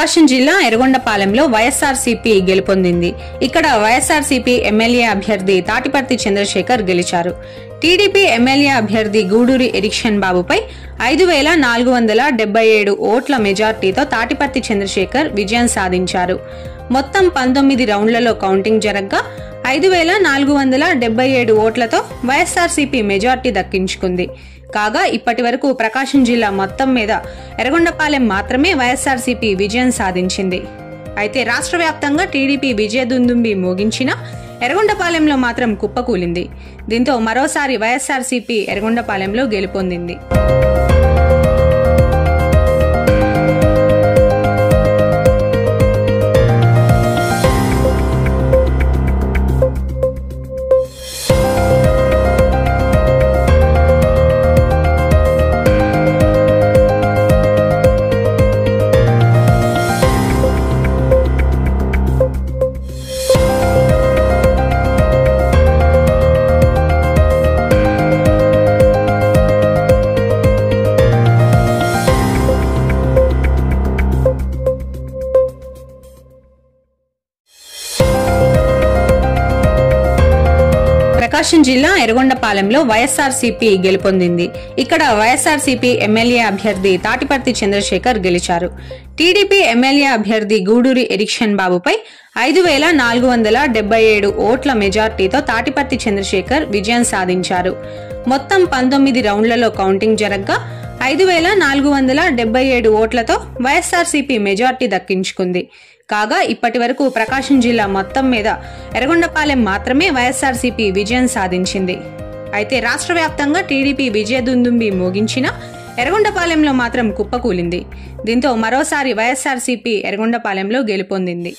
ప్రకాశం జిల్లా ఎర్రగొండపాలెంలో వైఎస్ఆర్సీపీ గెలుపొందింది. ఇక్కడ వైఎస్ఆర్సీపీ ఎమ్మెల్యే అభ్యర్థి తాటిపర్తి చంద్రశేఖర్ గెలిచారు. టీడీపీ ఎమ్మెల్యే అభ్యర్థి గూడూరి ఎరిక్షన్ బాబుపై 5477 ఓట్ల మెజార్టీతో తాటిపర్తి చంద్రశేఖర్ విజయం సాధించారు. మొత్తం 19 రౌండ్లలో కౌంటింగ్ జరగ్గా 5477 ఓట్లతో వైఎస్ఆర్సీపీ మెజార్టీ దక్కించుకుంది. కాగా ఇప్పటి వరకు ప్రకాశం జిల్లా మొత్తం మీద ఎర్రగొండపాలెం మాత్రమే వైఎస్ఆర్సీపీ విజయం సాధించింది. అయితే రాష్ట్ర వ్యాప్తంగా టీడీపీ విజయదుందుంబి మోగించినా ఎర్రగొండపాలెంలో మాత్రం కుప్పకూలింది. దీంతో మరోసారి వైఎస్ఆర్సీపీ ఎర్రగొండపాలెంలో గెలుపొందింది. ప్రకాశం జిల్లా ఎర్రగొండపాలెంలో వైఎస్ఆర్సీపీ గెలుపొందింది. ఇక్కడ వైఎస్ఆర్సీపీ ఎమ్మెల్యే అభ్యర్థి తాటిపర్తి చంద్రశేఖర్ గెలిచారు. టీడీపీ ఎమ్మెల్యే అభ్యర్థి గూడూరి ఎరిక్షన్ బాబుపై 5477 ఓట్ల మెజార్టీతో తాటిపర్తి చంద్రశేఖర్ విజయం సాధించారు. మొత్తం 19 రౌండ్లలో కౌంటింగ్ జరగ్గా 5477 ఓట్లతో వైఎస్ఆర్సీపీ మెజార్టీ దక్కించుకుంది. కాగా ఇప్పటి వరకు ప్రకాశం జిల్లా మొత్తం మీద ఎర్రగొండపాలెం మాత్రమే వైఎస్ఆర్సీపీ విజయం సాధించింది. అయితే రాష్ట్ర వ్యాప్తంగా టీడీపీ విజయదుందుంబి మోగించినా ఎర్రగొండపాలెంలో మాత్రం కుప్పకూలింది. దీంతో మరోసారి వైఎస్ఆర్సీపీ ఎర్రగొండపాలెంలో గెలుపొందింది.